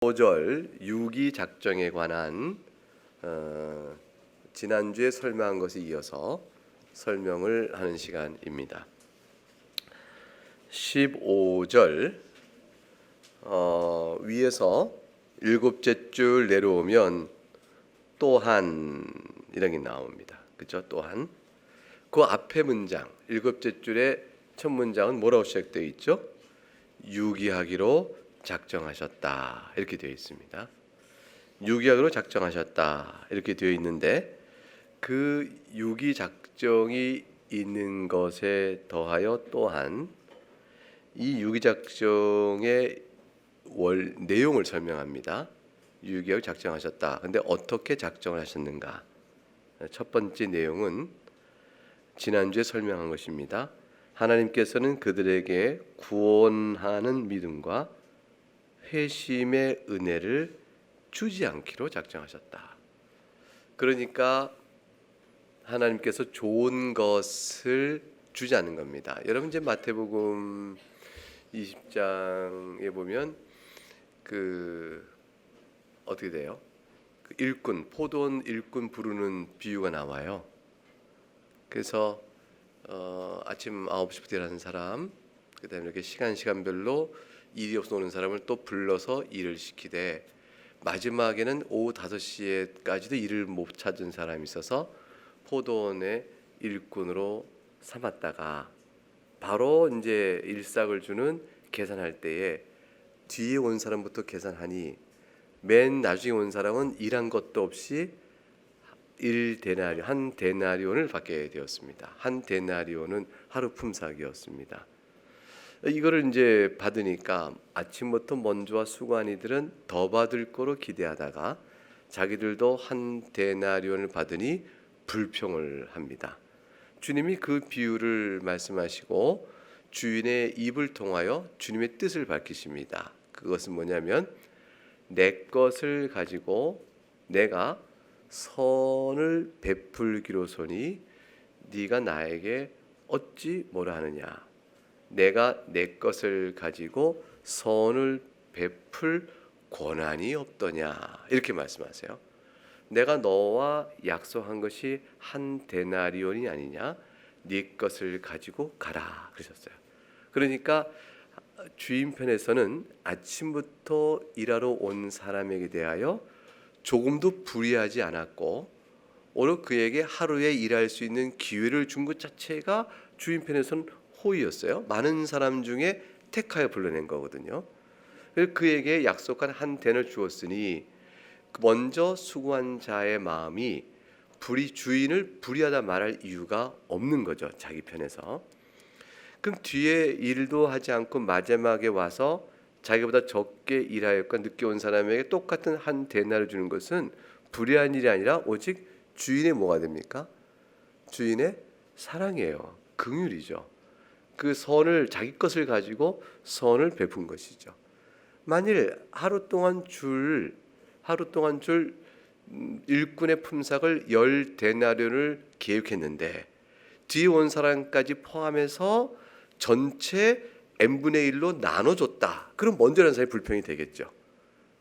5절 유기작정에 관한 지난주에 설명한 것에 이어서 설명을 하는 시간입니다. 15절 위에서 일곱째 줄 내려오면 또한 이런 게 나옵니다. 그렇죠? 또한 그 앞에 문장 일곱째 줄의 첫 문장은 뭐라고 시작되어 있죠? 유기하기로 작정하셨다 이렇게 되어 있습니다. 유기하기로 작정하셨다 이렇게 되어 있는데 그 유기 작정이 있는 것에 더하여 또한 이 유기 작정의 내용을 설명합니다. 유기하기로 작정하셨다. 근데 어떻게 작정을 하셨는가? 첫 번째 내용은 지난주에 설명한 것입니다. 하나님께서는 그들에게 구원하는 믿음과 회심의 은혜를 주지 않기로 작정하셨다. 그러니까 하나님께서 좋은 것을 주지 않는 겁니다. 여러분 이제 마태복음 20장에 보면 어떻게 돼요? 포도원 일꾼 부르는 비유가 나와요. 그래서 아침 9시부터 일하는 사람, 그다음에 이렇게 시간별로 일이 없어 오는 사람을 또 불러서 일을 시키되 마지막에는 오후 5시에까지도 일을 못 찾은 사람이 있어서 포도원의 일꾼으로 삼았다가 바로 이제 일삭을 주는 계산할 때에 뒤에 온 사람부터 계산하니 맨 나중에 온 사람은 일한 것도 없이 한 데나리온을 받게 되었습니다. 한 데나리온은 하루 품삯이었습니다. 이거를 이제 받으니까 아침부터 먼저와 수고한 이들은 더 받을 거로 기대하다가 자기들도 한 데나리온을 받으니 불평을 합니다. 주님이 그 비유를 말씀하시고 주인의 입을 통하여 주님의 뜻을 밝히십니다. 그것은 뭐냐면 내 것을 가지고 내가 선을 베풀기로소니 네가 나에게 어찌 뭐라 하느냐. 내가 내 것을 가지고 선을 베풀 권한이 없더냐 이렇게 말씀하세요. 내가 너와 약속한 것이 한 데나리온이 아니냐. 네 것을 가지고 가라 그러셨어요. 그러니까 주인 편에서는 아침부터 일하러 온 사람에게 대하여 조금도 불의하지 않았고 오늘 그에게 하루에 일할 수 있는 기회를 준 것 자체가 주인 편에서는 호의였어요. 많은 사람 중에 택하여 불러낸 거거든요. 그에게 약속한 한 데나리온을 주었으니 먼저 수고한 자의 마음이 주인을 불의하다 말할 이유가 없는 거죠. 자기 편에서. 그럼 뒤에 일도 하지 않고 마지막에 와서 자기보다 적게 일하였고 늦게 온 사람에게 똑같은 한 데나리온을 주는 것은 불의한 일이 아니라 오직 주인의 뭐가 됩니까? 주인의 사랑이에요. 긍휼이죠. 그 선을 자기 것을 가지고 선을 베푼 것이죠. 만일 하루 동안 줄 일꾼의 품삯을 10데나리온을 계획했는데 뒤에 온 사람까지 포함해서 전체 n분의 1로 나눠줬다. 그럼 먼저 한 사람이 불평이 되겠죠.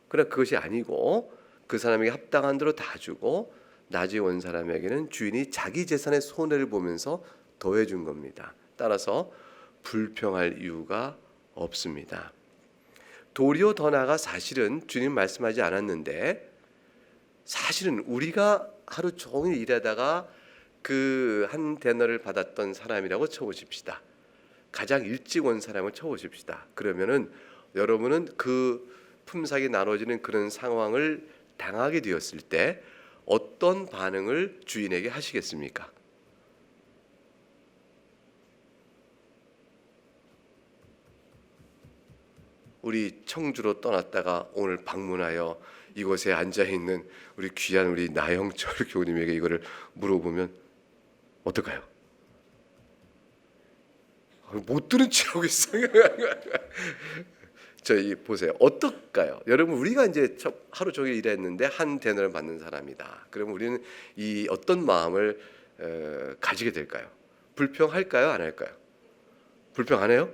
그러나 그것이 아니고 그 사람에게 합당한 대로 다 주고 나중에 온 사람에게는 주인이 자기 재산의 손해를 보면서 더해준 겁니다. 따라서 불평할 이유가 없습니다. 도리어 더 나아가 사실은 주님 말씀하지 않았는데 사실은 우리가 하루 종일 일하다가 그 한 데나리온을 받았던 사람이라고 쳐보십시다. 가장 일찍 온 사람을 쳐보십시다. 그러면은 여러분은 그 품삯이 나눠지는 그런 상황을 당하게 되었을 때 어떤 반응을 주인에게 하시겠습니까? 우리 청주로 떠났다가 오늘 방문하여 이곳에 앉아있는 우리 귀한 우리 나영철 교우님에게 이거를 물어보면 어떨까요? 못 들은 척하고 있어요. 저희 보세요. 어떨까요? 여러분 우리가 이제 하루 종일 일했는데 한 데나리온을 받는 사람이다. 그러면 우리는 이 어떤 마음을 가지게 될까요? 불평할까요? 안 할까요? 불평 안 해요?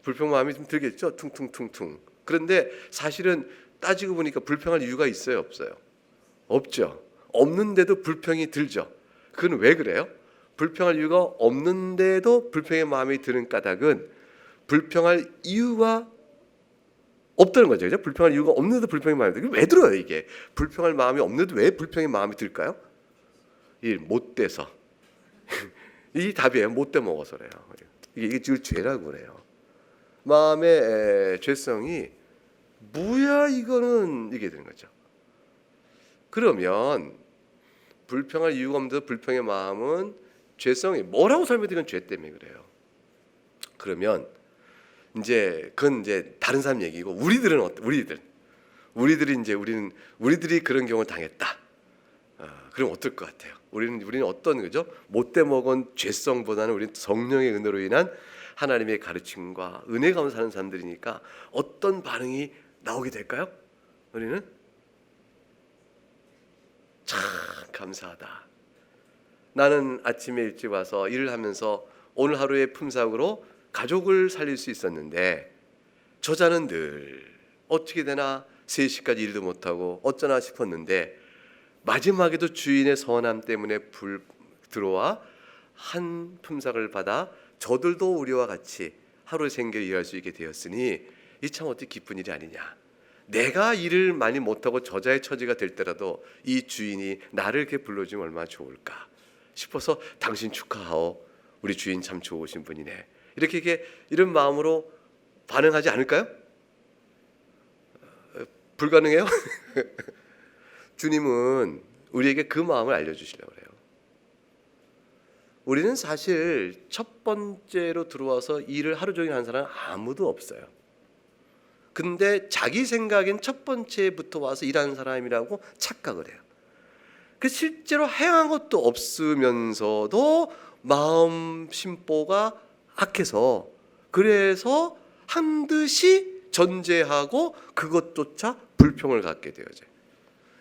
불평 마음이 좀 들겠죠. 퉁퉁퉁퉁. 그런데 사실은 따지고 보니까 불평할 이유가 있어요, 없어요? 없죠. 없는데도 불평이 들죠. 그건 왜 그래요? 불평할 이유가 없는데도 불평의 마음이 드는 까닭은 불평할 이유가 없다는 거죠. 그죠? 불평할 이유가 없는데도 불평의 마음이 들어요. 왜 들어요, 이게? 불평할 마음이 없는데도 왜 불평의 마음이 들까요? 못돼서. 이 답이에요. 못돼 먹어서래요. 이게 지금 죄라고 그래요. 마음의 죄성이 뭐야 이거는 이게 되는 거죠. 그러면 불평할 이유가 없는데도 불평의 마음은 죄성이 뭐라고 설명드리면 죄 때문에 그래요. 그러면 이제 그건 이제 다른 사람 얘기고 우리들은 우리들이 이제 우리들이 그런 경우를 당했다. 그럼 어떨 것 같아요? 우리는 어떤 거죠? 못돼 먹은 죄성보다는 우리는 성령의 은혜로 인한 하나님의 가르침과 은혜 가운데 사는 사람들이니까 어떤 반응이 나오게 될까요? 우리는 참 감사하다. 나는 아침에 일찍 와서 일을 하면서 오늘 하루의 품삯으로 가족을 살릴 수 있었는데 저자는 늘 어떻게 되나 3시까지 일도 못하고 어쩌나 싶었는데 마지막에도 주인의 선함 때문에 들어와 한 품삯을 받아 저들도 우리와 같이 하루의 생계를 일할 수 있게 되었으니 이 참 어떻게 기쁜 일이 아니냐. 내가 일을 많이 못하고 저자의 처지가 될 때라도 이 주인이 나를 이렇게 불러주면 얼마나 좋을까 싶어서 당신 축하하오. 우리 주인 참 좋으신 분이네. 이렇게 이런 마음으로 반응하지 않을까요? 불가능해요? 주님은 우리에게 그 마음을 알려주시려고 해요. 우리는 사실 첫 번째로 들어와서 일을 하루 종일 하는 사람은 아무도 없어요. 근데 자기 생각엔 첫 번째부터 와서 일하는 사람이라고 착각을 해요. 그 실제로 행한 것도 없으면서도 마음 심보가 악해서 그래서 한듯이 전제하고 그것조차 불평을 갖게 되어져요.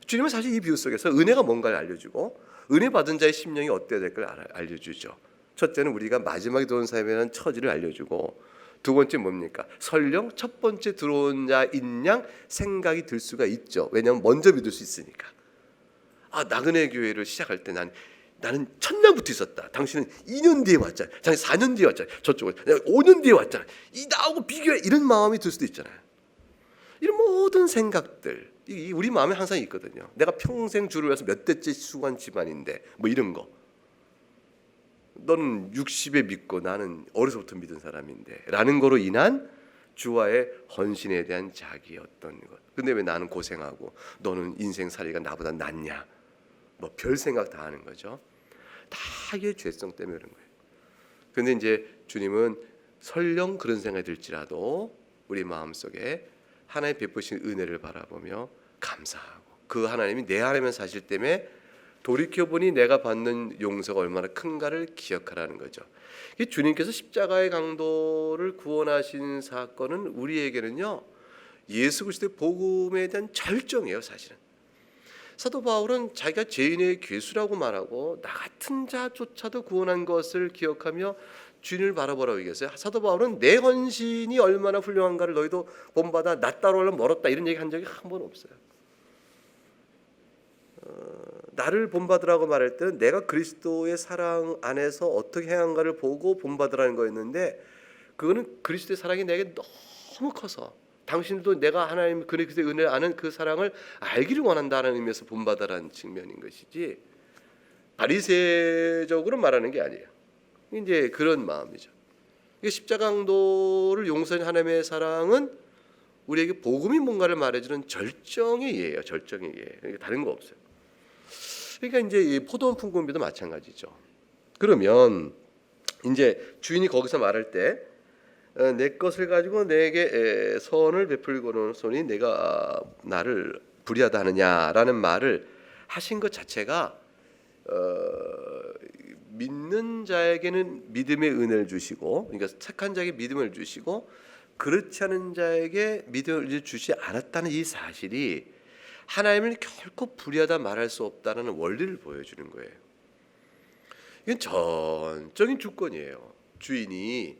주님은 사실 이 비유 속에서 은혜가 뭔가를 알려주고 은혜 받은 자의 심령이 어때야 될걸 알려주죠. 첫째는 우리가 마지막에 들어온 사람이라는 처지를 알려주고 두 번째 뭡니까? 설령 첫 번째 들어온 자인 양 생각이 들 수가 있죠. 왜냐하면 먼저 믿을 수 있으니까. 나그네 교회를 시작할 때 나는 첫날부터 있었다. 당신은 2년 뒤에 왔잖아. 당신 4년 뒤에 왔잖아. 저쪽은 5년 뒤에 왔잖아. 나하고 비교해. 이런 마음이 들 수도 있잖아요. 이런 모든 생각들 우리 마음에 항상 있거든요. 내가 평생 주를 위해서 몇 대째 수고한 집안인데 뭐 이런 거. 너는 60에 믿고 나는 어려서부터 믿은 사람인데 라는 거로 인한 주와의 헌신에 대한 자기 어떤 것. 근데 왜 나는 고생하고 너는 인생살이가 나보다 낫냐. 뭐 별 생각 다 하는 거죠. 다 이게 죄성 때문에 그런 거예요. 근데 이제 주님은 설령 그런 생각이 들지라도 우리 마음속에 하나님 베푸신 은혜를 바라보며 감사하고 그 하나님이 내 안에만 사실 때문에 돌이켜보니 내가 받는 용서가 얼마나 큰가를 기억하라는 거죠. 주님께서 십자가의 강도를 구원하신 사건은 우리에게는요 예수 그리스도의 복음에 대한 절정이에요. 사실은 사도 바울은 자기가 죄인의 괴수라고 말하고 나 같은 자조차도 구원한 것을 기억하며 주님을 바라보라고 얘기했어요. 사도 바울은 내 헌신이 얼마나 훌륭한가를 너희도 본받아 나 따라오려면 멀었다 이런 얘기 한 적이 한 번 없어요. 나를 본받으라고 말할 때는 내가 그리스도의 사랑 안에서 어떻게 행한가를 보고 본받으라는 거였는데 그거는 그리스도의 사랑이 내게 너무 커서 당신도 내가 하나님 그리스도의 은혜를 아는 그 사랑을 알기를 원한다는 의미에서 본받으라는 측면인 것이지 바리새적으로 말하는 게 아니에요. 이제 그런 마음이죠. 십자가 강도를 용서한 하나님의 사랑은 우리에게 복음이 뭔가를 말해주는 절정의 예예요. 절정의 예. 다른 거 없어요. 그러니까 이제 이 포도원 풍금비도 마찬가지죠. 그러면 이제 주인이 거기서 말할 때 내 것을 가지고 내게 선을 베풀고는 소니 내가 나를 불의하다 하느냐라는 말을 하신 것 자체가 믿는 자에게는 믿음의 은혜를 주시고 그러니까 착한 자에게 믿음을 주시고 그렇지 않은 자에게 믿음을 주시지 않았다는 이 사실이 하나님을 결코 불의하다 말할 수 없다는 원리를 보여주는 거예요. 이건 전적인 주권이에요. 주인이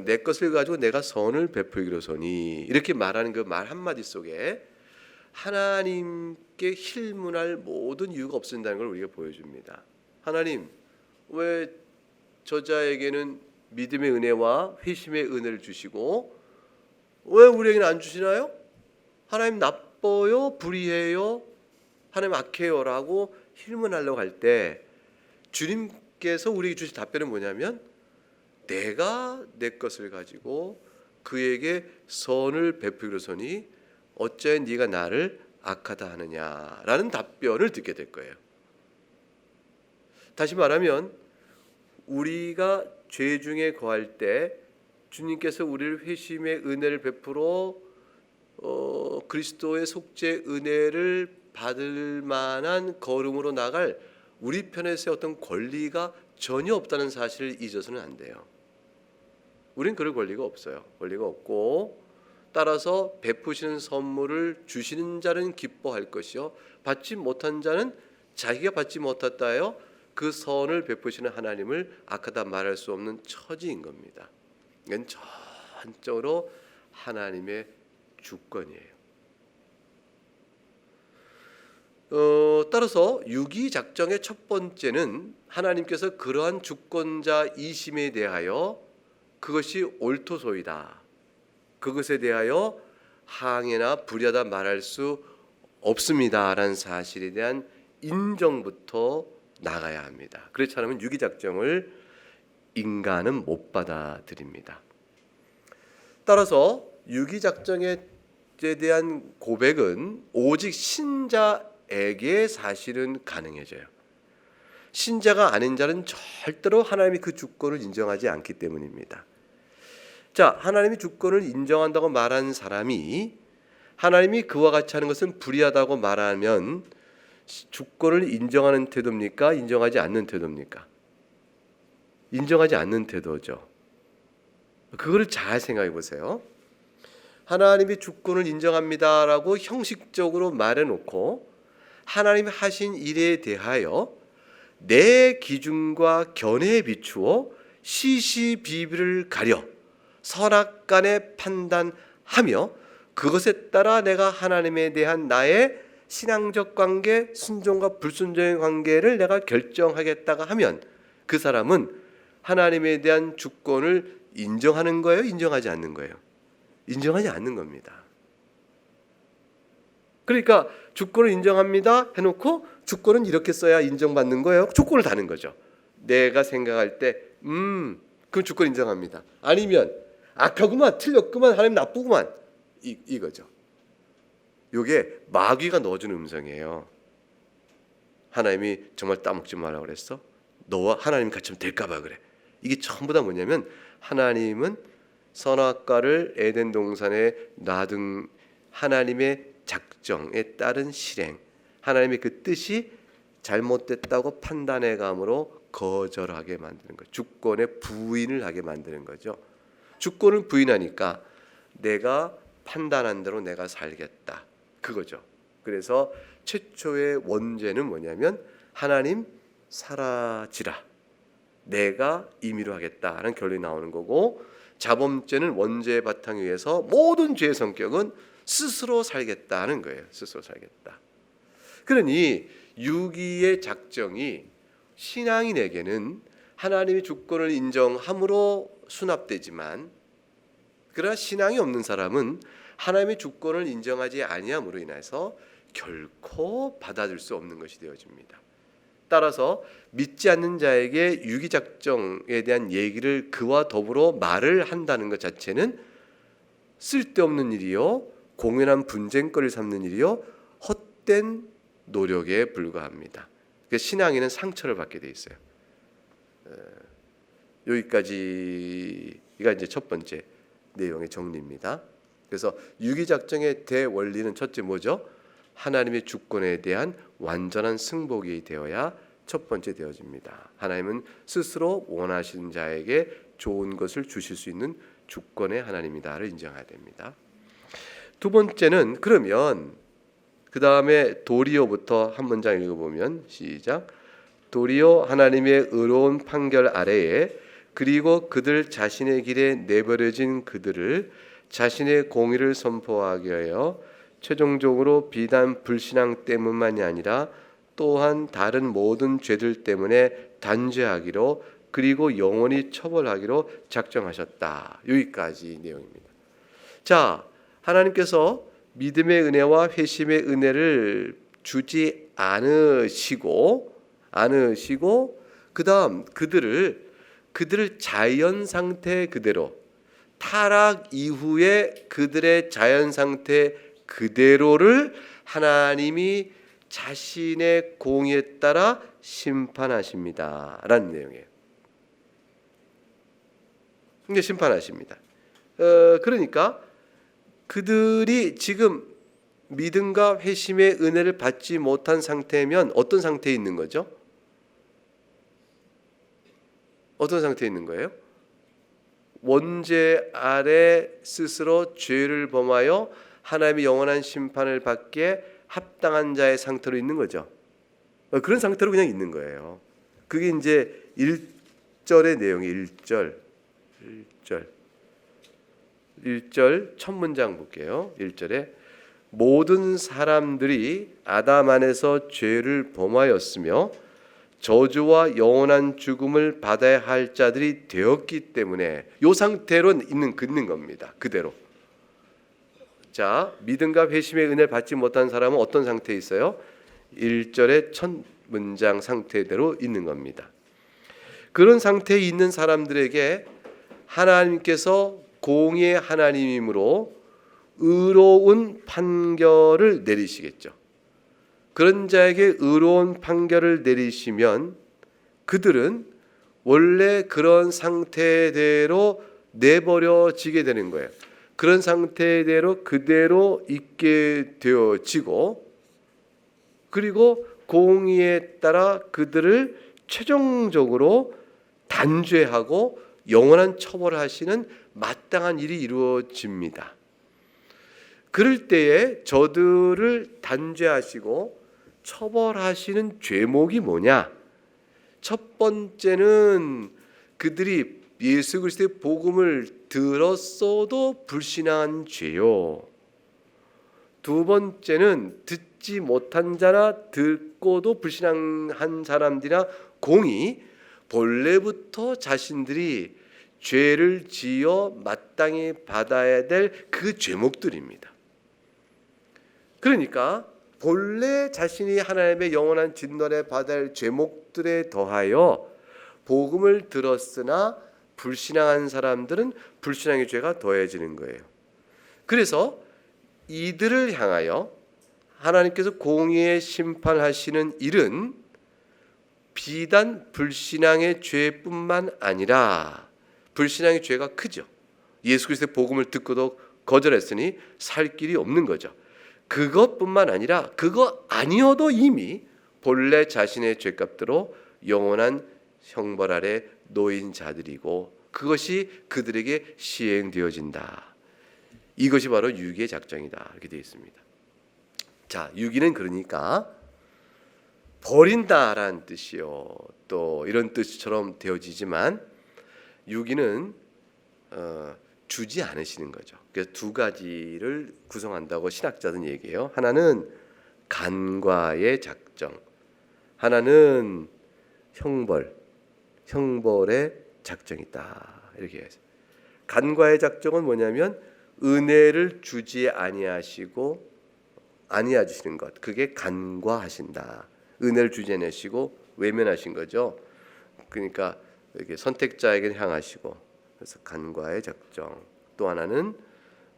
내 것을 가지고 내가 선을 베풀기로서니 이렇게 말하는 그 말 한마디 속에 하나님께 힐문할 모든 이유가 없어진다는 걸 우리가 보여줍니다. 하나님 왜 저자에게는 믿음의 은혜와 회심의 은혜를 주시고 왜 우리에게는 안 주시나요? 하나님 나빠요? 불의해요? 하나님 악해요? 라고 힐문하려고 할 때 주님께서 우리에게 주신 답변은 뭐냐면 내가 내 것을 가지고 그에게 선을 베풀기로서니 어째 네가 나를 악하다 하느냐라는 답변을 듣게 될 거예요. 다시 말하면 우리가 죄 중에 거할 때 주님께서 우리를 회심의 은혜를 베풀어 그리스도의 속죄 은혜를 받을 만한 걸음으로 나갈 우리 편에서의 어떤 권리가 전혀 없다는 사실을 잊어서는 안 돼요. 우린 그럴 권리가 없어요. 권리가 없고 따라서 베푸시는 선물을 주시는 자는 기뻐할 것이요 받지 못한 자는 자기가 받지 못했다 하여 그 선을 베푸시는 하나님을 악하다 말할 수 없는 처지인 겁니다. 이건 전적으로 하나님의 주권이에요. 따라서 유기작정의 첫 번째는 하나님께서 그러한 주권자이심에 대하여 그것이 옳도소이다. 그것에 대하여 항해나 불의하다 말할 수 없습니다라는 사실에 대한 인정부터 나가야 합니다. 그렇지 않으면 유기작정을 인간은 못 받아들입니다. 따라서 유기작정에 대한 고백은 오직 신자에게 사실은 가능해져요. 신자가 아닌 자는 절대로 하나님이 그 주권을 인정하지 않기 때문입니다. 자, 하나님이 주권을 인정한다고 말한 사람이 하나님이 그와 같이 하는 것은 불의하다고 말하면 주권을 인정하는 태도입니까? 인정하지 않는 태도입니까? 인정하지 않는 태도죠. 그거를 잘 생각해 보세요. 하나님이 주권을 인정합니다라고 형식적으로 말해놓고 하나님이 하신 일에 대하여 내 기준과 견해에 비추어 시시비비를 가려 선악간에 판단하며 그것에 따라 내가 하나님에 대한 나의 신앙적 관계, 순종과 불순종의 관계를 내가 결정하겠다가 하면 그 사람은 하나님에 대한 주권을 인정하는 거예요? 인정하지 않는 거예요? 인정하지 않는 겁니다. 그러니까 주권을 인정합니다 해놓고 주권은 이렇게 써야 인정받는 거예요? 조건을 다는 거죠. 내가 생각할 때 그럼 주권 인정합니다. 아니면 악하구만, 틀렸구만, 하나님 나쁘구만 이거죠. 이게 마귀가 넣어주는 음성이에요. 하나님이 정말 따먹지 말라고 그랬어? 너와 하나님 같이 하면 될까 봐 그래. 이게 전부 다 뭐냐면 하나님은 선악과를 에덴 동산에 놔둔 하나님의 작정에 따른 실행, 하나님의 그 뜻이 잘못됐다고 판단해감으로 거절하게 만드는 거죠. 주권의 부인을 하게 만드는 거죠. 주권을 부인하니까 내가 판단한 대로 내가 살겠다. 그거죠. 그래서 최초의 원죄는 뭐냐면 하나님 사라지라. 내가 임의로 하겠다라는 결론이 나오는 거고 자범죄는 원죄의 바탕 위에서 모든 죄의 성격은 스스로 살겠다는 거예요. 스스로 살겠다. 그러니 유기의 작정이 신앙인에게는 하나님의 주권을 인정함으로 수납되지만 그러나 신앙이 없는 사람은 하나님의 주권을 인정하지 아니함으로 인해서 결코 받아들일 수 없는 것이 되어집니다. 따라서 믿지 않는 자에게 유기작정에 대한 얘기를 그와 더불어 말을 한다는 것 자체는 쓸데없는 일이요 공연한 분쟁거리를 삼는 일이요 헛된 노력에 불과합니다. 그래서 신앙인은 상처를 받게 돼 있어요. 여기까지가 이제 첫 번째 내용의 정리입니다. 그래서 유기작정의 대원리는 첫째 뭐죠? 하나님의 주권에 대한 완전한 승복이 되어야 첫 번째 되어집니다. 하나님은 스스로 원하시는 자에게 좋은 것을 주실 수 있는 주권의 하나님이다를 인정해야 됩니다. 두 번째는 그러면 그 다음에 도리어부터 한 문장 읽어보면 시작. 도리어 하나님의 의로운 판결 아래에 그리고 그들 자신의 길에 내버려진 그들을 자신의 공의를 선포하게 하여 최종적으로 비단 불신앙 때문만이 아니라 또한 다른 모든 죄들 때문에 단죄하기로 그리고 영원히 처벌하기로 작정하셨다. 여기까지 내용입니다. 자, 하나님께서 믿음의 은혜와 회심의 은혜를 주지 않으시고 그다음 그들을 자연 상태 그대로, 타락 이후에 그들의 자연 상태 그대로를 하나님이 자신의 공의에 따라 심판하십니다라는 내용이에요. 이게 심판하십니다. 그러니까 그들이 지금 믿음과 회심의 은혜를 받지 못한 상태면 어떤 상태에 있는 거죠? 어떤 상태에 있는 거예요? 원죄 아래 스스로 죄를 범하여 하나님의 영원한 심판을 받기에 합당한 자의 상태로 있는 거죠. 그런 상태로 그냥 있는 거예요. 그게 이제 1절의 내용이에요. 1절 첫 문장 볼게요. 1절에 모든 사람들이 아담 안에서 죄를 범하였으며 저주와 영원한 죽음을 받아야 할 자들이 되었기 때문에 이 상태로 있는 겁니다. 그대로. 자, 믿음과 회심의 은혜를 받지 못한 사람은 어떤 상태에 있어요? 1절의 첫 문장 상태대로 있는 겁니다. 그런 상태에 있는 사람들에게 하나님께서 공의의 하나님이므로 의로운 판결을 내리시겠죠. 그런 자에게 의로운 판결을 내리시면 그들은 원래 그런 상태대로 내버려지게 되는 거예요. 그런 상태대로 그대로 있게 되어지고, 그리고 공의에 따라 그들을 최종적으로 단죄하고 영원한 처벌하시는 마땅한 일이 이루어집니다. 그럴 때에 저들을 단죄하시고 처벌하시는 죄목이 뭐냐? 첫 번째는 그들이 예수 그리스도의 복음을 들었어도 불신한 죄요. 두 번째는 듣지 못한 자나 듣고도 불신한 사람들이나 공이 본래부터 자신들이 죄를 지어 마땅히 받아야 될 그 죄목들입니다. 그러니까 본래 자신이 하나님의 영원한 진노를 받아야 할 죄목들에 더하여 복음을 들었으나 불신앙한 사람들은 불신앙의 죄가 더해지는 거예요. 그래서 이들을 향하여 하나님께서 공의의 심판하시는 일은 비단 불신앙의 죄뿐만 아니라, 불신앙의 죄가 크죠. 예수 그리스도의 복음을 듣고도 거절했으니 살 길이 없는 거죠. 그것뿐만 아니라 그거 아니어도 이미 본래 자신의 죄값대로 영원한 형벌 아래 놓인 자들이고 그것이 그들에게 시행되어진다. 이것이 바로 유기의 작정이다. 이렇게 되어 있습니다. 자, 유기는 그러니까 버린다라는 뜻이요. 또 이런 뜻처럼 되어지지만 유기는 주지 않으시는 거죠. 그래서 두 가지를 구성한다고 신학자들은 얘기해요. 하나는 간과의 작정, 하나는 형벌의 작정이다. 이렇게 해서 간과의 작정은 뭐냐면 은혜를 주지 아니하시는 것, 그게 간과하신다. 은혜를 주지 않으시고 외면하신 거죠. 그러니까 이렇게 선택자에게 향하시고, 그래서 간과의 작정. 또 하나는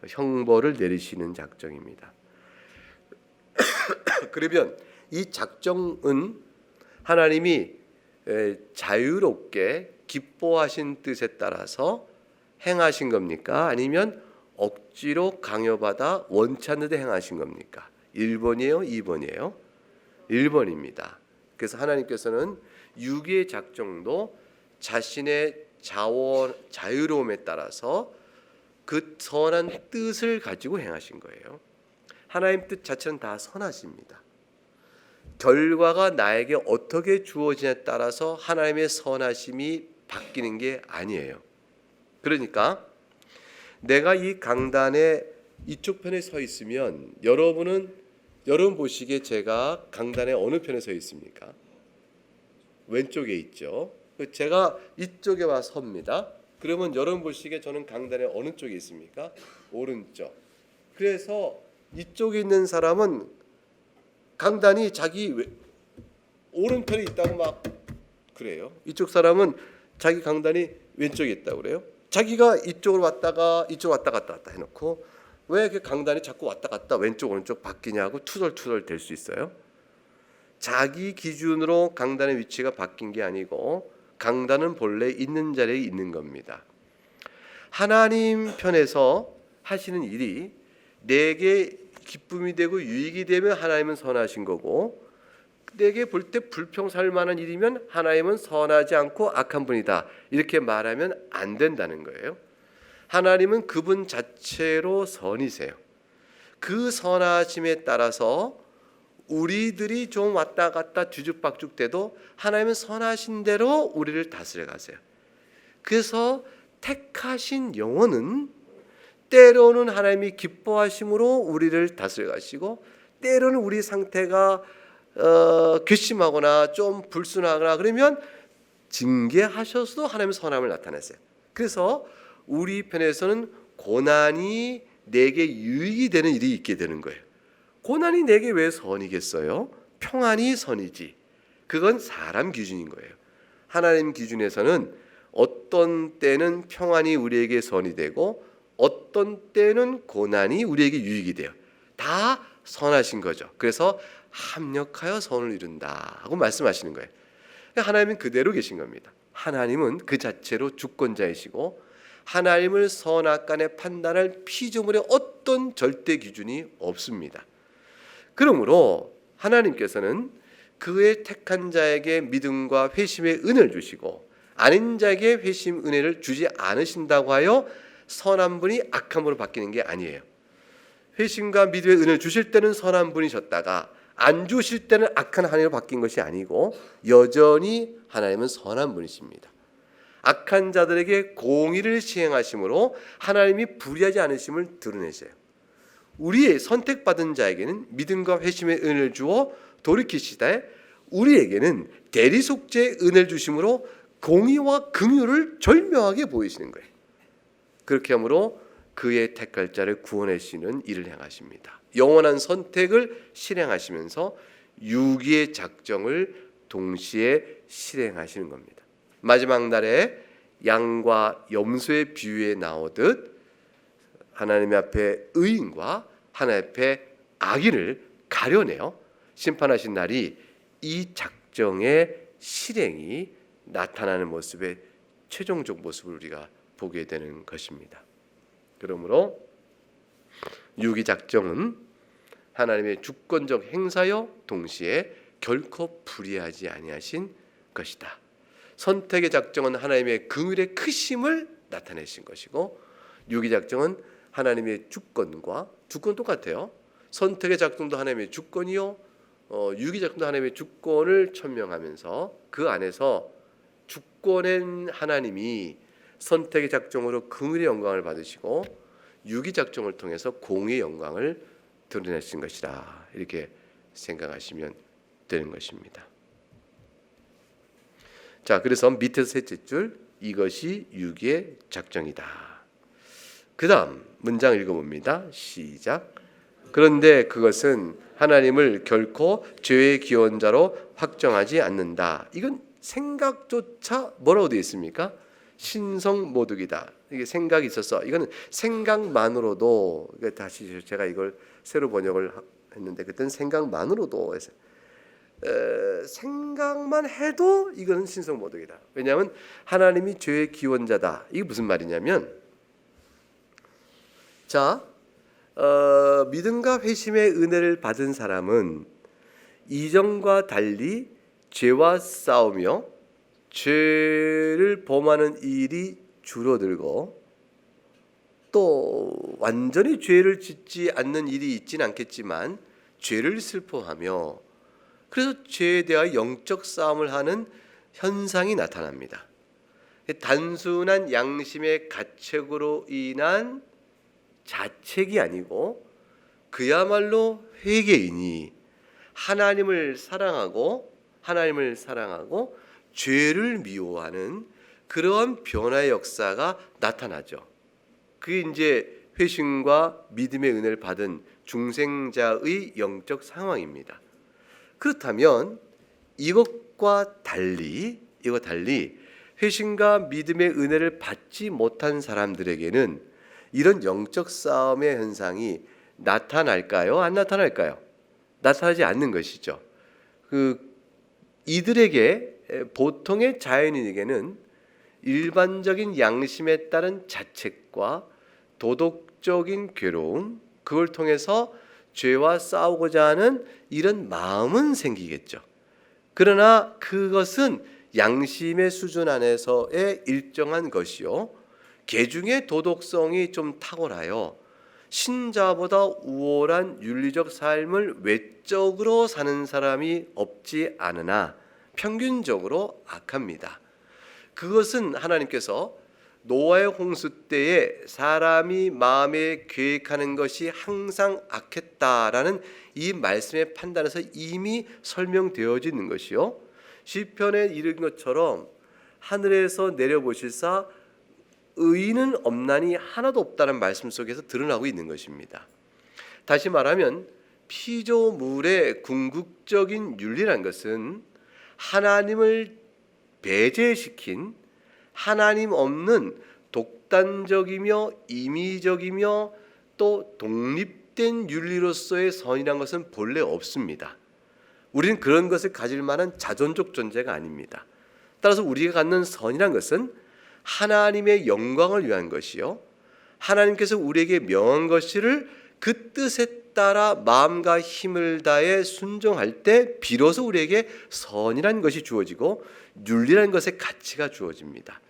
형벌을 내리시는 작정입니다. 그러면 이 작정은 하나님이 자유롭게 기뻐하신 뜻에 따라서 행하신 겁니까? 아니면 억지로 강요받아 원치 않는데 행하신 겁니까? 1번이에요? 2번이에요? 1번입니다. 그래서 하나님께서는 유기의 작정도 자신의 자유로움에 따라서 그 선한 뜻을 가지고 행하신 거예요. 하나님 뜻 자체는 다 선하십니다. 결과가 나에게 어떻게 주어지냐에 따라서 하나님의 선하심이 바뀌는 게 아니에요. 그러니까 내가 이 강단의 이쪽 편에 서 있으면 여러분 보시기에 제가 강단의 어느 편에 서 있습니까? 왼쪽에 있죠. 제가 이쪽에 와 섭니다. 그러면 여러분 보시기에 저는 강단의 어느 쪽에 있습니까? 오른쪽. 그래서 이쪽에 있는 사람은 강단이 자기 오른편에 있다고 막 그래요. 이쪽 사람은 자기 강단이 왼쪽에 있다고 그래요. 자기가 이쪽으로 왔다가 이쪽 왔다 갔다 해놓고 왜 그 강단이 자꾸 왔다 갔다 왼쪽 오른쪽 바뀌냐고 투덜투덜 될 수 있어요. 자기 기준으로 강단의 위치가 바뀐 게 아니고 강단은 본래 있는 자리에 있는 겁니다. 하나님 편에서 하시는 일이 내게 기쁨이 되고 유익이 되면 하나님은 선하신 거고, 내게 볼 때 불평살 만한 일이면 하나님은 선하지 않고 악한 분이다, 이렇게 말하면 안 된다는 거예요. 하나님은 그분 자체로 선이세요. 그 선하심에 따라서 우리들이 좀 왔다 갔다 뒤죽박죽 돼도 하나님은 선하신 대로 우리를 다스려 가세요. 그래서 택하신 영혼은 때로는 하나님이 기뻐하심으로 우리를 다스려 가시고, 때로는 우리 상태가 괘씸하거나 좀 불순하거나 그러면 징계하셔서도 하나님의 선함을 나타내세요. 그래서 우리 편에서는 고난이 내게 유익이 되는 일이 있게 되는 거예요. 고난이 내게 왜 선이겠어요? 평안이 선이지. 그건 사람 기준인 거예요. 하나님 기준에서는 어떤 때는 평안이 우리에게 선이 되고 어떤 때는 고난이 우리에게 유익이 돼요. 다 선하신 거죠. 그래서 합력하여 선을 이룬다 하고 말씀하시는 거예요. 하나님은 그대로 계신 겁니다. 하나님은 그 자체로 주권자이시고 하나님을 선악간에 판단할 피조물의 어떤 절대 기준이 없습니다. 그러므로 하나님께서는 그의 택한 자에게 믿음과 회심의 은혜를 주시고 아닌 자에게 회심 은혜를 주지 않으신다고 하여 선한 분이 악한 분으로 바뀌는 게 아니에요. 회심과 믿음의 은혜를 주실 때는 선한 분이셨다가 안 주실 때는 악한 하나님으로 바뀐 것이 아니고 여전히 하나님은 선한 분이십니다. 악한 자들에게 공의를 시행하심으로 하나님이 불의하지 않으심을 드러내세요. 우리의 선택받은 자에게는 믿음과 회심의 은혜를 주어 돌이키시되 우리에게는 대리속죄의 은혜를 주심으로 공의와 긍휼을 절묘하게 보이시는 거예요. 그렇게 함으로 그의 택할 자를 구원하시는 일을 행하십니다. 영원한 선택을 실행하시면서 유기의 작정을 동시에 실행하시는 겁니다. 마지막 날에 양과 염소의 비유에 나오듯 하나님 앞에 의인과 하나님 앞에 악인을 가려내어 심판하신 날이 이 작정의 실행이 나타나는 모습의 최종적 모습을 우리가 보게 되는 것입니다. 그러므로 유기 작정은 하나님의 주권적 행사여 동시에 결코 불의하지 아니하신 것이다. 선택의 작정은 하나님의 긍휼의 크심을 나타내신 것이고 유기 작정은 하나님의 주권과 주권 똑같아요. 선택의 작정도 하나님의 주권이요, 유기 작정도 하나님의 주권을 천명하면서 그 안에서 주권인 하나님이 선택의 작정으로 긍휼의 영광을 받으시고 유기 작정을 통해서 공의 영광을 드러내신 것이다, 이렇게 생각하시면 되는 것입니다. 자, 그래서 밑에서 셋째 줄, 이것이 유기의 작정이다. 그 다음 문장 읽어봅니다. 시작. 그런데 그것은 하나님을 결코 죄의 기원자로 확정하지 않는다. 이건 생각조차 뭐라고 되어 있습니까? 신성모독이다. 이게 생각이 있어서 이거는 생각만으로도, 다시 제가 이걸 새로 번역을 했는데 그때는 생각만으로도 해서 생각만 해도 이거는 신성모독이다. 왜냐하면 하나님이 죄의 기원자다. 이게 무슨 말이냐면, 자, 믿음과 회심의 은혜를 받은 사람은 이전과 달리 죄와 싸우며 죄를 범하는 일이 줄어들고 또 완전히 죄를 짓지 않는 일이 있지는 않겠지만 죄를 슬퍼하며 그래서 죄에 대하여 영적 싸움을 하는 현상이 나타납니다. 단순한 양심의 가책으로 인한 자책이 아니고 그야말로 회개이니 하나님을 사랑하고 죄를 미워하는 그러한 변화의 역사가 나타나죠. 그게 이제 회심과 믿음의 은혜를 받은 중생자의 영적 상황입니다. 그렇다면 이것과 달리 회심과 믿음의 은혜를 받지 못한 사람들에게는 이런 영적 싸움의 현상이 나타날까요? 안 나타날까요? 나타나지 않는 것이죠. 이들에게 보통의 자연인에게는 일반적인 양심에 따른 자책과 도덕적인 괴로움, 그걸 통해서 죄와 싸우고자 하는 이런 마음은 생기겠죠. 그러나 그것은 양심의 수준 안에서의 일정한 것이요, 개중의 도덕성이 좀 탁월하여 신자보다 우월한 윤리적 삶을 외적으로 사는 사람이 없지 않으나 평균적으로 악합니다. 그것은 하나님께서 노아의 홍수 때에 사람이 마음에 계획하는 것이 항상 악했다라는 이 말씀의 판단에서 이미 설명되어져 있는 것이요, 시편에 이른 것처럼 하늘에서 내려보실사 의인은 없나니 하나도 없다는 말씀 속에서 드러나고 있는 것입니다. 다시 말하면 피조물의 궁극적인 윤리란 것은 하나님을 배제시킨 하나님 없는 독단적이며 임의적이며 또 독립된 윤리로서의 선이란 것은 본래 없습니다. 우리는 그런 것을 가질 만한 자존적 존재가 아닙니다. 따라서 우리가 갖는 선이란 것은 하나님의 영광을 위한 것이요, 하나님께서 우리에게 명한 것을 그 뜻에 따라 마음과 힘을 다해 순종할 때 비로소 우리에게 선이라는 것이 주어지고 윤리라는 것의 가치가 주어집니다.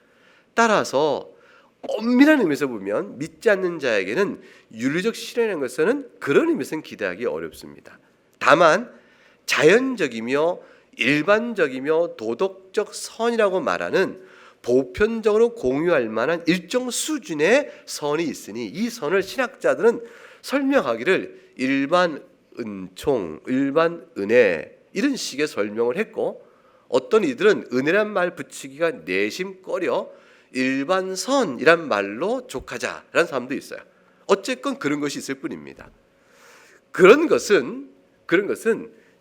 따라서 엄밀한 의미에서 보면 믿지 않는 자에게는 윤리적 실현이라는 것은 그런 의미에서는 기대하기 어렵습니다. 다만 자연적이며 일반적이며 도덕적 선이라고 말하는 보편적으로 공유할 만한 일정 수준의 선이 있으니 이 선을 신학자들은 설명하기를 일반 은총, 일반 은혜 이런 식의 설명을 했고, 어떤 이들은 은혜란 말 붙이기가 내심꺼려 일반 선이란 말로 족하자라는 사람도 있어요. 어쨌건 그런 것이 있을 뿐입니다. 그런 것은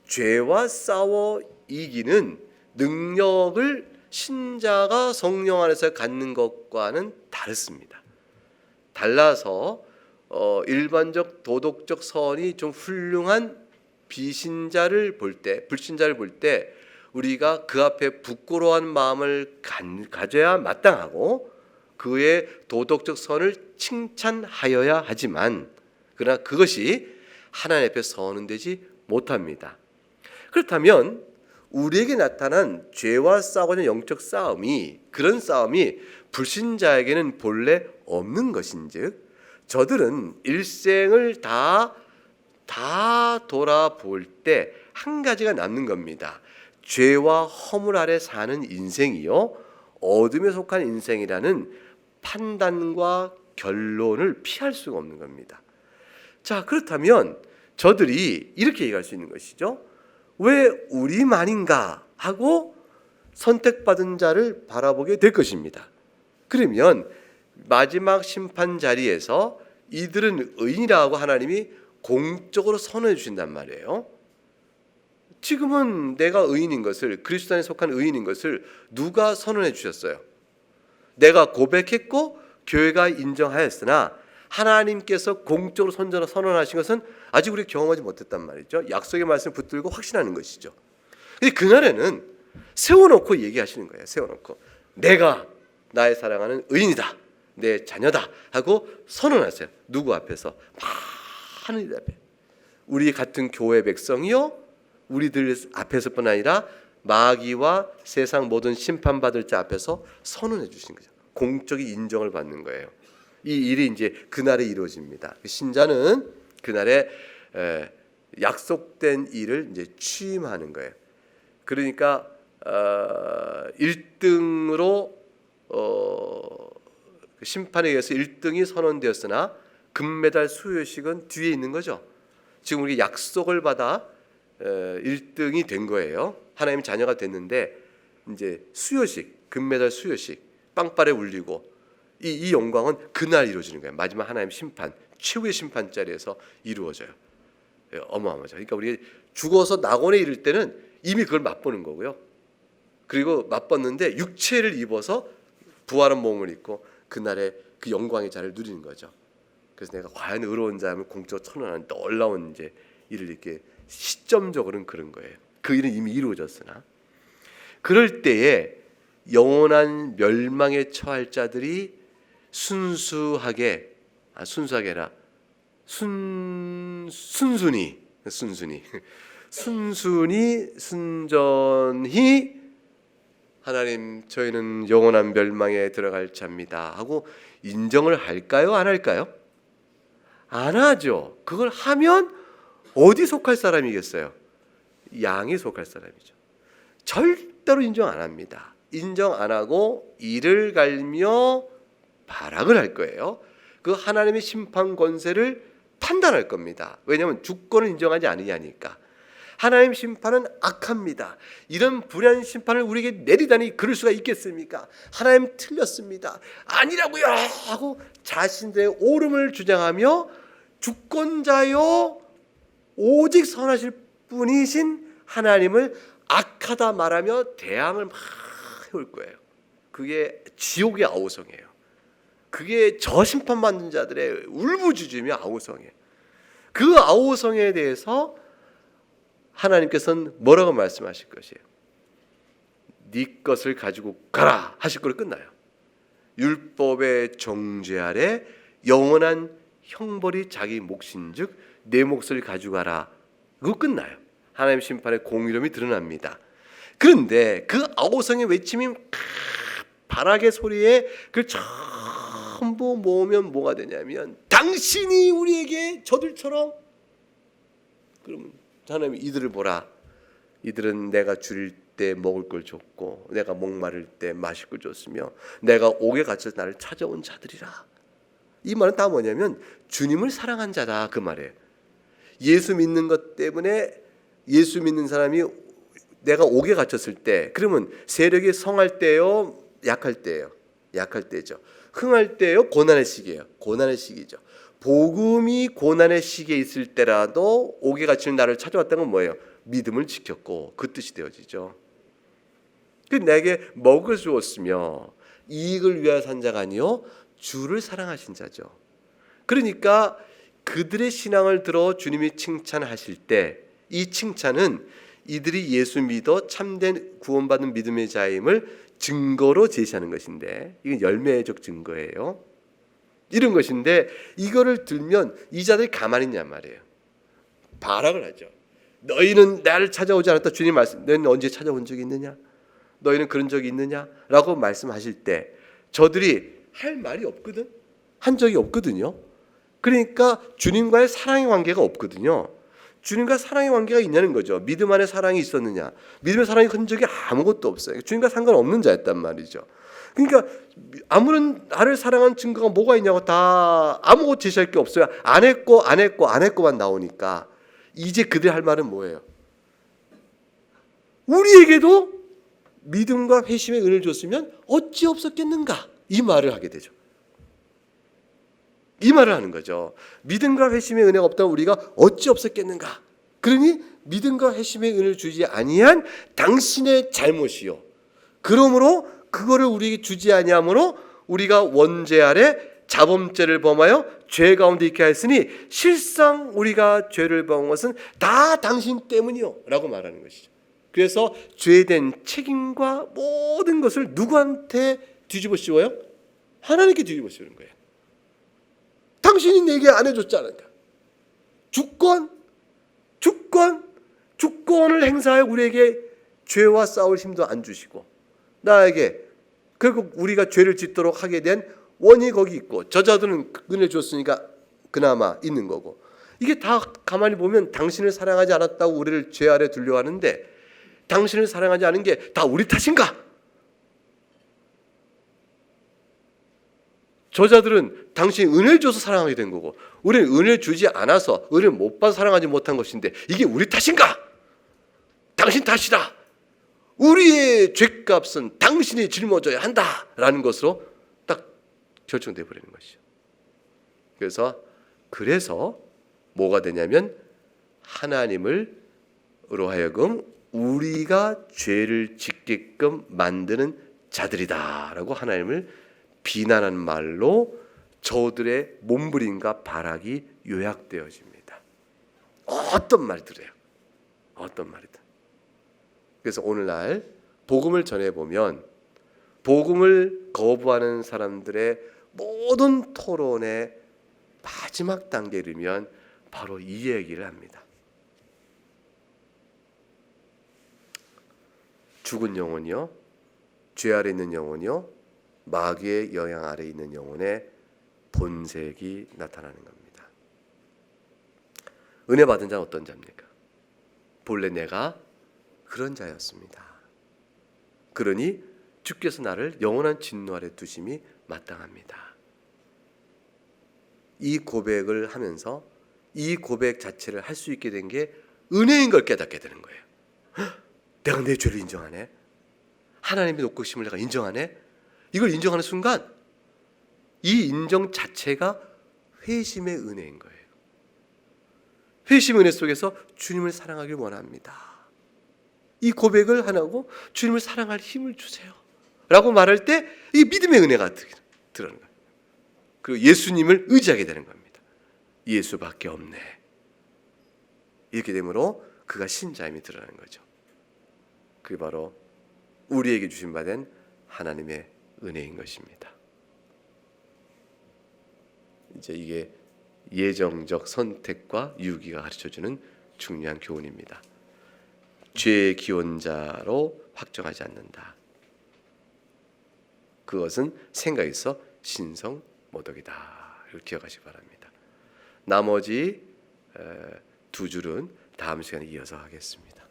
죄와 싸워 이기는 능력을 신자가 성령 안에서 갖는 것과는 다릅니다. 달라서 일반적 도덕적 선이 좀 훌륭한 불신자를 볼 때 우리가 그 앞에 부끄러워한 마음을 가져야 마땅하고 그의 도덕적 선을 칭찬하여야 하지만, 그러나 그것이 하나님 앞에 서는 되지 못합니다. 그렇다면 우리에게 나타난 죄와 싸우는 영적 싸움이, 그런 싸움이 불신자에게는 본래 없는 것인즉 저들은 일생을 다 돌아볼 때 한 가지가 남는 겁니다. 죄와 허물 아래 사는 인생이요, 어둠에 속한 인생이라는 판단과 결론을 피할 수가 없는 겁니다. 자, 그렇다면 저들이 이렇게 얘기할 수 있는 것이죠. 왜 우리만인가 하고 선택받은 자를 바라보게 될 것입니다. 그러면 마지막 심판 자리에서 이들은 의인이라고 하나님이 공적으로 선언해 주신단 말이에요. 지금은 내가 의인인 것을, 그리스도 안에 속한 의인인 것을 누가 선언해 주셨어요? 내가 고백했고 교회가 인정하였으나 하나님께서 공적으로 선언하신 것은 아직 우리가 경험하지 못했단 말이죠. 약속의 말씀을 붙들고 확신하는 것이죠. 근데 그날에는 세워놓고 얘기하시는 거예요. 세워놓고 내가 나의 사랑하는 의인이다, 내 자녀다 하고 선언하세요. 누구 앞에서? 많은 이들 앞에. 우리 같은 교회 백성이요, 우리들 앞에서뿐 아니라 마귀와 세상 모든 심판받을 자 앞에서 선언해 주신 거죠. 공적인 인정을 받는 거예요. 이 일이 이제 그날에 이루어집니다. 신자는 그날에 약속된 일을 이제 취임하는 거예요. 그러니까 1등으로 그 심판에 의해서 1등이 선언되었으나 금메달 수여식은 뒤에 있는 거죠. 지금 우리 약속을 받아 1등이 된 거예요. 하나님 자녀가 됐는데 이제 수여식, 금메달 수여식, 빵빠레 울리고 이 영광은 그날 이루어지는 거예요. 마지막 하나님 심판, 최후의 심판 자리에서 이루어져요. 어마어마하죠. 그러니까 우리 죽어서 낙원에 이를 때는 이미 그걸 맛보는 거고요. 그리고 맛봤는데 육체를 입어서 부활한 몸을 입고 그날의 그 영광의 자리를 누리는 거죠. 그래서 내가 과연 의로운 자임을 공적으로 선언하는 놀라운 이제 일을 이렇게 시점적으로는 그런 거예요. 그 일은 이미 이루어졌으나 그럴 때에 영원한 멸망에 처할 자들이 순수하게 순수하게라 순순히 순전히 하나님 저희는 영원한 멸망에 들어갈 자입니다 하고 인정을 할까요? 안 할까요? 안 하죠. 그걸 하면 어디 속할 사람이겠어요? 양에 속할 사람이죠. 절대로 인정 안 합니다. 인정 안 하고 이를 갈며 발악을 할 거예요. 그 하나님의 심판 권세를 판단할 겁니다. 왜냐하면 주권을 인정하지 않으냐니까. 하나님 심판은 악합니다. 이런 불의한 심판을 우리에게 내리다니 그럴 수가 있겠습니까? 하나님 틀렸습니다. 아니라고요 하고 자신들의 옳음을 주장하며 주권자요 오직 선하실 분이신 하나님을 악하다 말하며 대항을 막 해올 거예요. 그게 지옥의 아우성이에요. 그게 저 심판받는 자들의 울부짖으며 아우성이에요. 그 아우성에 대해서 하나님께서는 뭐라고 말씀하실 것이에요? 네 것을 가지고 가라 하실 거로 끝나요. 율법의 정죄 아래 영원한 형벌이 자기 몫인즉 내 몫을 가져가라. 그거 끝나요. 하나님 심판의 공의로움이 드러납니다. 그런데 그 아우성의 외침이 발악의 소리에 그 전부 모으면 뭐가 되냐면 당신이 우리에게 저들처럼 그러면 하나님이 이들을 보라. 이들은 내가 줄일 때 먹을 걸 줬고 내가 목마를 때 마실 걸 줬으며 내가 옥에 갇혀서 나를 찾아온 자들이라. 이 말은 다 뭐냐면 주님을 사랑한 자다 그 말이에요. 예수 믿는 것 때문에 예수 믿는 사람이 내가 옥에 갇혔을 때 그러면 세력이 성할 때요 약할 때예요. 약할 때죠. 흥할 때요 고난의 시기예요. 고난의 시기죠. 복음이 고난의 시기에 있을 때라도 옥에 갇힌 나를 찾아왔다는 건 뭐예요? 믿음을 지켰고 그 뜻이 되어지죠. 내게 먹을 주었으며 이익을 위하여 산 자가 아니요 주를 사랑하신 자죠. 그러니까 그들의 신앙을 들어 주님이 칭찬하실 때 이 칭찬은 이들이 예수 믿어 참된 구원받은 믿음의 자임을 증거로 제시하는 것인데 이건 열매적 증거예요. 이런 것인데 이거를 들면 이 자들이 가만히 있냔 말이에요. 발악을 하죠. 너희는 나를 찾아오지 않았다. 주님 말씀. 너희는 언제 찾아온 적이 있느냐? 너희는 그런 적이 있느냐? 라고 말씀하실 때 저들이 할 말이 없거든. 한 적이 없거든요. 그러니까 주님과의 사랑의 관계가 없거든요. 주님과 사랑의 관계가 있냐는 거죠. 믿음 안에 사랑이 있었느냐? 믿음의 사랑의 흔적이 아무것도 없어요. 주님과 상관없는 자였단 말이죠. 그러니까 아무런 나를 사랑한 증거가 뭐가 있냐고 다 아무것도 제시할 게 없어요. 안 했고만 나오니까 이제 그들 할 말은 뭐예요? 우리에게도 믿음과 회심의 은혜를 줬으면 어찌 없었겠는가? 이 말을 하게 되죠. 이 말을 하는 거죠. 믿음과 회심의 은혜가 없다면 우리가 어찌 없었겠는가? 그러니 믿음과 회심의 은혜를 주지 아니한 당신의 잘못이요. 그러므로 그거를 우리에게 주지 아니하므로 우리가 원죄 아래 자범죄를 범하여 죄 가운데 있게 하였으니 실상 우리가 죄를 범한 것은 다 당신 때문이요 라고 말하는 것이죠. 그래서 죄된 책임과 모든 것을 누구한테 뒤집어 씌워요? 하나님께 뒤집어 씌우는 거예요. 당신이 내게 안 해줬잖아. 주권을 행사하여 우리에게 죄와 싸울 힘도 안 주시고 나에게 결국 우리가 죄를 짓도록 하게 된 원인이 거기 있고 저자들은 은혜 줬으니까 그나마 있는 거고 이게 다 가만히 보면 당신을 사랑하지 않았다고 우리를 죄 아래 두려고 하는데 당신을 사랑하지 않은 게 다 우리 탓인가? 저자들은 당신이 은혜를 줘서 사랑하게 된 거고 우리는 은혜를 주지 않아서 은혜를 못 받아 사랑하지 못한 것인데 이게 우리 탓인가? 당신 탓이다. 우리의 죄값은 당신이 짊어져야 한다라는 것으로 딱 결정돼 버리는 것이죠. 그래서 뭐가 되냐면 하나님으로 하여금 우리가 죄를 짓게끔 만드는 자들이다라고 하나님을 비난하는 말로 저들의 몸부림과 발악이 요약되어집니다. 어떤 말들이에요. 어떤 말이든. 그래서 오늘날 복음을 전해보면 복음을 거부하는 사람들의 모든 토론의 마지막 단계에 이르면 바로 이 얘기를 합니다. 죽은 영혼이요, 죄 아래 있는 영혼이요, 마귀의 영향 아래 있는 영혼의 본색이 나타나는 겁니다. 은혜 받은 자는 어떤 자입니까? 본래 내가 그런 자였습니다. 그러니 주께서 나를 영원한 진노 아래 두심이 마땅합니다. 이 고백을 하면서 이 고백 자체를 할 수 있게 된 게 은혜인 걸 깨닫게 되는 거예요. 내가 내 죄를 인정하네. 하나님의 높으심을 내가 인정하네. 이걸 인정하는 순간 이 인정 자체가 회심의 은혜인 거예요. 회심의 은혜 속에서 주님을 사랑하길 원합니다. 이 고백을 하고 주님을 사랑할 힘을 주세요 라고 말할 때 이 믿음의 은혜가 들어오는 거예요. 그리고 예수님을 의지하게 되는 겁니다. 예수밖에 없네. 이렇게 되므로 그가 신자임이 드러나는 거죠. 그게 바로 우리에게 주신 바 된 하나님의 은혜인 것입니다. 이제 이게 예정적 선택과 유기가 가르쳐주는 중요한 교훈입니다. 죄의 기원자로 확정하지 않는다. 그것은 생각에서 신성모독이다. 이걸 기억하시기 바랍니다. 나머지 두 줄은 다음 시간에 이어서 하겠습니다.